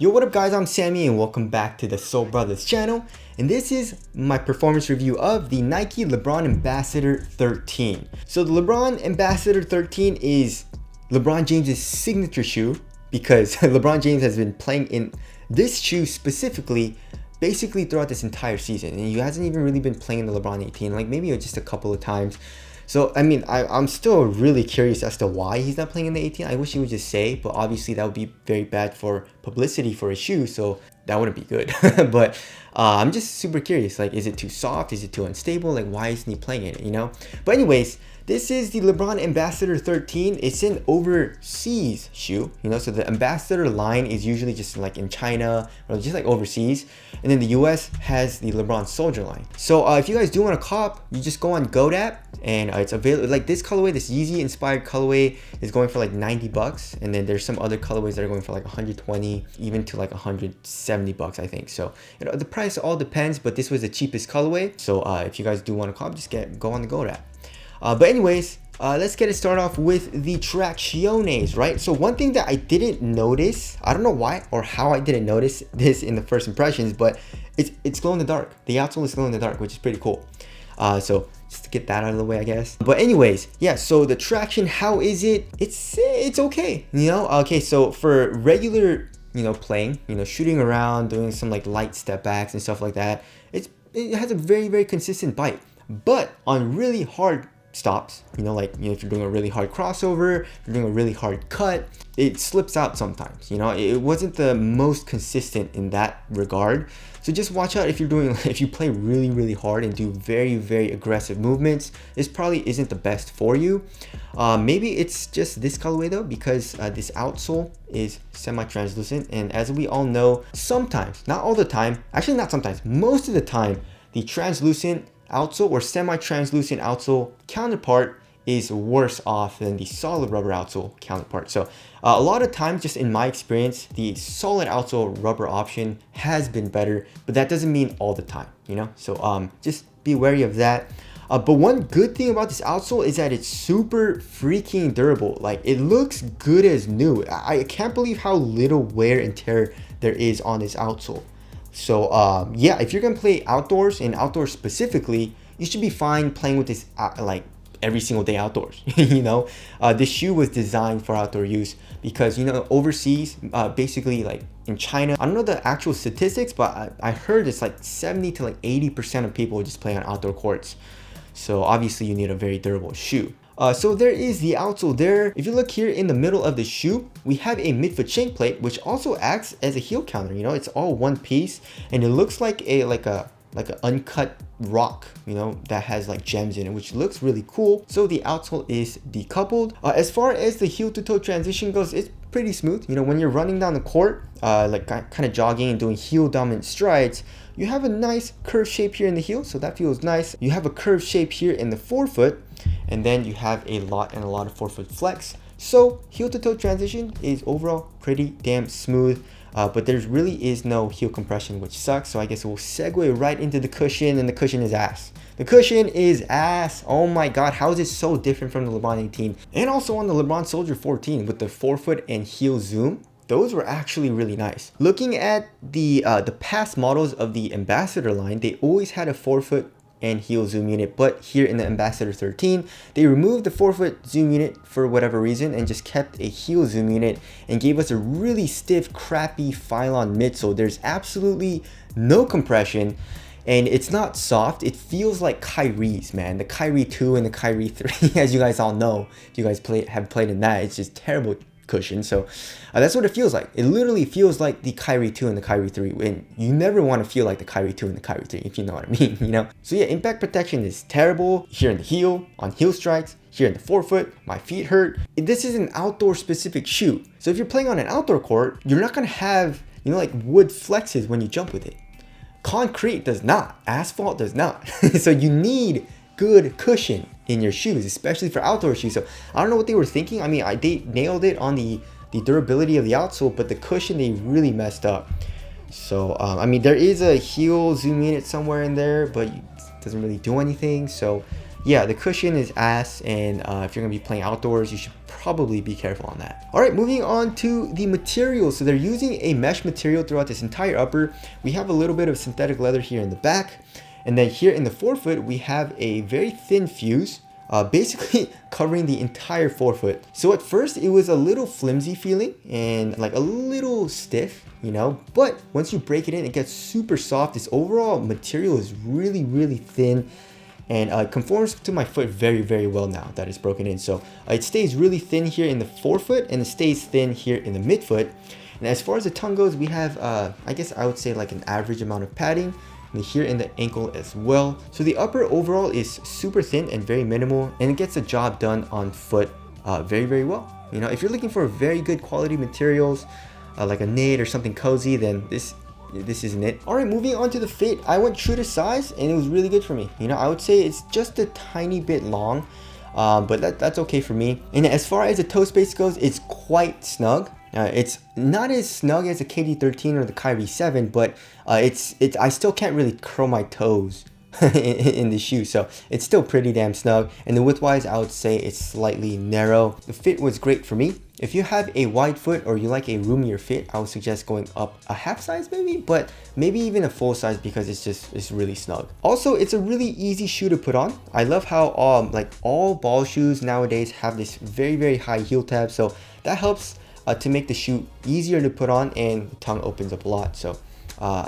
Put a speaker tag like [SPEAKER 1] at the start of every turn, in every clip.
[SPEAKER 1] Yo, what up guys, I'm Sammy and welcome back to the Soul Brothers channel, and this is my performance review of the Nike Lebron Ambassador 13. So the LeBron Ambassador 13 is LeBron James's signature shoe because LeBron James has been playing in this shoe specifically basically throughout this entire season, and he hasn't even really been playing the LeBron 18, like maybe just a couple of times. So, I mean, I'm still really curious as to why he's not playing in the 18. I wish he would just say, but obviously that would be very bad for publicity for his shoe, so that wouldn't be good. But I'm just super curious, like, is it too soft? Is it too unstable? Like, why isn't he playing in it, you know? But anyways, this is the LeBron Ambassador 13. It's an overseas shoe, you know, so the Ambassador line is usually just like in China or just like overseas. And then the US has the LeBron Soldier line. So if you guys do want to cop, you just go on GoDaddy and it's available. Like this colorway, this Yeezy inspired colorway is going for like 90 bucks. And then there's some other colorways that are going for like 120, even to like 170 bucks, I think. So, you know, the price all depends, but this was the cheapest colorway. So if you guys do want to cop, just go on the GoDaddy. But anyways, let's get it started off with the tracciones, right? So one thing that I didn't notice, I don't know why or how I didn't notice this in the first impressions, but it's glow in the dark. The outsole is glow in the dark, which is pretty cool. So just to get that out of the way, I guess. But anyways, yeah, so the traction, how is it? It's okay, you know? Okay, so for regular, you know, playing, you know, shooting around, doing some like light step backs and stuff like that, it has a very, very consistent bite. But on really hard stops, you know, like, you know, if you're doing a really hard crossover, if you're doing a really hard cut, it slips out sometimes, you know. It wasn't the most consistent in that regard. So just watch out if you're doing, if you play really, really hard and do very, very aggressive movements, this probably isn't the best for you. Maybe it's just this colorway though, because this outsole is semi-translucent, and as we all know, sometimes, not all the time, actually not sometimes, most of the time, the translucent outsole or semi-translucent outsole counterpart is worse off than the solid rubber outsole counterpart. So a lot of times, just in my experience, the solid outsole rubber option has been better, but that doesn't mean all the time, you know. So just be wary of that. But one good thing about this outsole is that it's super freaking durable. Like, it looks good as new. I can't believe how little wear and tear there is on this outsole. So yeah, if you're gonna play outdoors and outdoors specifically, you should be fine playing with this like every single day outdoors. You know, this shoe was designed for outdoor use because, you know, overseas, basically like in China, I don't know the actual statistics, but I heard it's like 70 to like 80% of people just play on outdoor courts. So obviously you need a very durable shoe. So there is the outsole there. If you look here in the middle of the shoe, we have a midfoot shank plate, which also acts as a heel counter. You know, it's all one piece, and it looks like an uncut rock, you know, that has like gems in it, which looks really cool. So the outsole is decoupled. As far as the heel to toe transition goes, it's pretty smooth. You know, when you're running down the court, like kind of jogging and doing heel dominant strides, you have a nice curved shape here in the heel, so that feels nice. You have a curved shape here in the forefoot, and then you have a lot of forefoot flex. So heel to toe transition is overall pretty damn smooth. But there really is no heel compression, which sucks. So I guess we'll segue right into the cushion, and the cushion is ass. The cushion is ass. Oh my god, how is it so different from the LeBron 18? And also on the LeBron Soldier 14 with the forefoot and heel zoom. Those were actually really nice. Looking at the past models of the Ambassador line, they always had a forefoot and heel zoom unit, but here in the Ambassador 13, they removed the forefoot zoom unit for whatever reason and just kept a heel zoom unit and gave us a really stiff, crappy Phylon midsole. There's absolutely no compression, and it's not soft. It feels like Kyrie's, man. The Kyrie 2 and the Kyrie 3, as you guys all know, if you guys have played in that, it's just terrible cushion. So that's what it feels like. It literally feels like the Kyrie 2 and the Kyrie 3, and you never want to feel like the Kyrie 2 and the Kyrie 3, if you know what I mean, you know. So yeah, impact protection is terrible here in the heel, on heel strikes, here in the forefoot. My feet hurt. This is an outdoor specific shoe, so if you're playing on an outdoor court, you're not going to have, you know, like wood flexes when you jump with it. Concrete does not. Asphalt does not. So you need good cushion in your shoes, especially for outdoor shoes. So I don't know what they were thinking. I mean, they nailed it on the durability of the outsole, but the cushion, they really messed up. So I mean, there is a heel zoom unit somewhere in there, but it doesn't really do anything. So yeah, the cushion is ass, and if you're gonna be playing outdoors, you should probably be careful on that. All right, moving on to the material. So they're using a mesh material throughout this entire upper. We have a little bit of synthetic leather here in the back, and then here in the forefoot, we have a very thin fuse, basically covering the entire forefoot. So at first it was a little flimsy feeling and like a little stiff, you know, but once you break it in, it gets super soft. This overall material is really, really thin, and it conforms to my foot very, very well now that it's broken in. So it stays really thin here in the forefoot, and it stays thin here in the midfoot. And as far as the tongue goes, we have, I guess I would say like an average amount of padding, and here in the ankle as well. So the upper overall is super thin and very minimal, and it gets the job done on foot very, very well. You know, if you're looking for very good quality materials, like a knit or something cozy, then this isn't it. All right, moving on to the fit. I went true to size, and it was really good for me. You know, I would say it's just a tiny bit long, but that's okay for me. And as far as the toe space goes, it's quite snug. It's not as snug as the KD13 or the Kyrie 7, but I still can't really curl my toes in the shoe, so it's still pretty damn snug. And the width wise, I would say it's slightly narrow. The fit was great for me. If you have a wide foot or you like a roomier fit, I would suggest going up a half size maybe, but maybe even a full size, because it's really snug. Also, it's a really easy shoe to put on. I love how like all ball shoes nowadays have this very, very high heel tab, so that helps to make the shoe easier to put on, and the tongue opens up a lot. So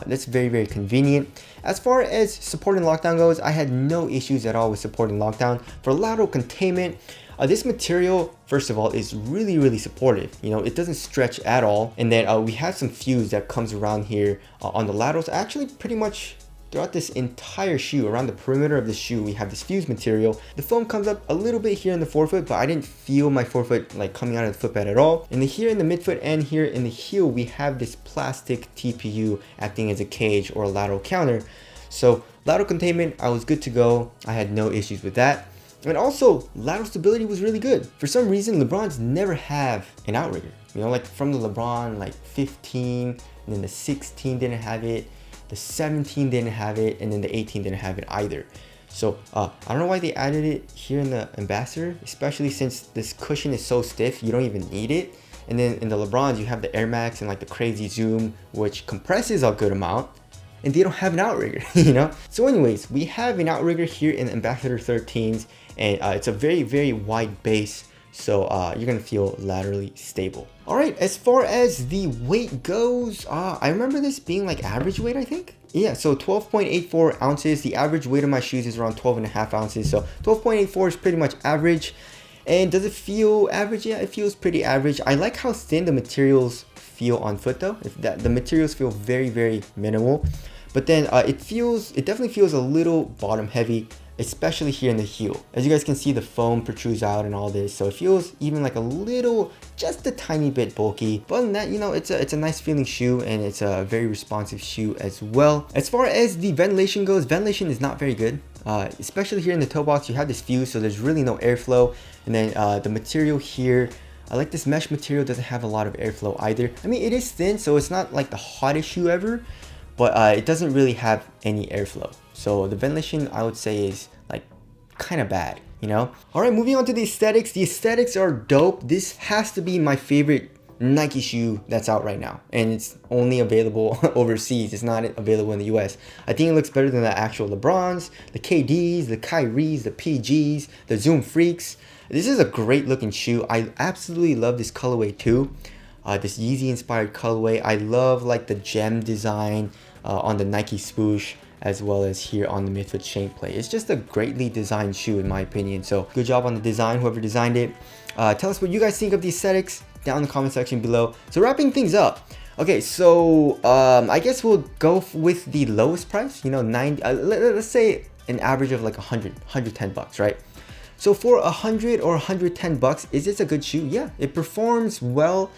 [SPEAKER 1] that's very, very convenient. As far as support and lockdown goes, I had no issues at all with support and lockdown. For lateral containment, this material, first of all, is really, really supportive. You know, it doesn't stretch at all. And then we have some fuse that comes around here on the laterals. Actually, pretty much throughout this entire shoe, around the perimeter of the shoe, we have this fuse material. The foam comes up a little bit here in the forefoot, but I didn't feel my forefoot like coming out of the footbed at all. And here in the midfoot and here in the heel, we have this plastic TPU acting as a cage or a lateral counter. So lateral containment, I was good to go. I had no issues with that. And also, lateral stability was really good. For some reason, LeBrons never have an outrigger. You know, like from the LeBron like 15, and then the 16 didn't have it. The 17 didn't have it, and then the 18 didn't have it either. So I don't know why they added it here in the Ambassador, especially since this cushion is so stiff, you don't even need it. And then in the LeBrons, you have the Air Max and like the Crazy Zoom, which compresses a good amount, and they don't have an outrigger, you know? So anyways, we have an outrigger here in the Ambassador 13s, and it's a very, very wide base. So you're gonna feel laterally stable. All right, as far as the weight goes, I remember this being like average weight, I think. Yeah, so 12.84 ounces. The average weight of my shoes is around 12.5 ounces. So 12.84 is pretty much average. And does it feel average? Yeah, it feels pretty average. I like how thin the materials feel on foot though. The materials feel very, very minimal. But then it definitely feels a little bottom heavy, especially here in the heel. As you guys can see, the foam protrudes out and all this, so it feels even like a little, just a tiny bit bulky. But other than that, you know, it's a nice feeling shoe, and it's a very responsive shoe as well. As far as the ventilation goes, ventilation is not very good. Especially here in the toe box, you have this fuse, so there's really no airflow. And then the material here, I like this mesh material, doesn't have a lot of airflow either. I mean, it is thin, so it's not like the hottest shoe ever, but it doesn't really have any airflow. So the ventilation, I would say, is like kind of bad, you know? All right, moving on to the aesthetics. The aesthetics are dope. This has to be my favorite Nike shoe that's out right now, and it's only available overseas. It's not available in the US. I think it looks better than the actual LeBrons, the KDs, the Kyries, the PGs, the Zoom Freaks. This is a great looking shoe. I absolutely love this colorway too. This Yeezy inspired colorway. I love like the gem design on the Nike swoosh, as well as here on the midfoot shank plate. It's just a greatly designed shoe in my opinion. So good job on the design, whoever designed it. Tell us what you guys think of the aesthetics down in the comment section below. So wrapping things up. Okay, so I guess we'll go with the lowest price, you know, let's say an average of like 110 bucks, right? So for 100 or 110 bucks, is this a good shoe? Yeah, it performs well,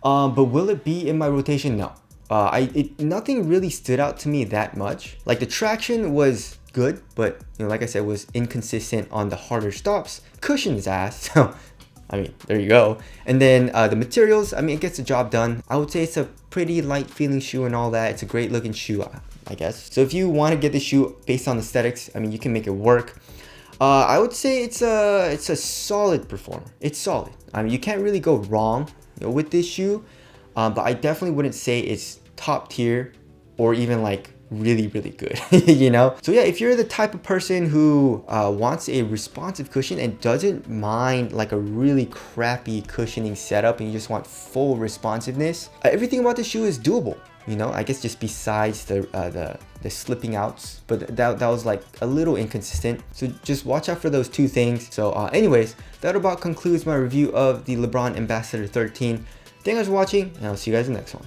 [SPEAKER 1] but will it be in my rotation? No. Nothing really stood out to me that much. Like the traction was good, but you know, like I said, was inconsistent on the harder stops. Cushion is ass, so I mean, there you go. And then the materials, I mean, it gets the job done. I would say it's a pretty light feeling shoe and all that. It's a great looking shoe, I guess. So if you want to get the shoe based on aesthetics, I mean, you can make it work. I would say it's a solid performer. It's solid. I mean, you can't really go wrong, you know, with this shoe, but I definitely wouldn't say it's top tier or even like really good. You know. So yeah, if you're the type of person who wants a responsive cushion and doesn't mind like a really crappy cushioning setup and you just want full responsiveness, everything about the shoe is doable. You know, I guess just besides the slipping outs, but that was like a little inconsistent. So just watch out for those two things. So anyways, that about concludes my review of the LeBron Ambassador 13. Thank you guys for watching, and I'll see you guys in the next one.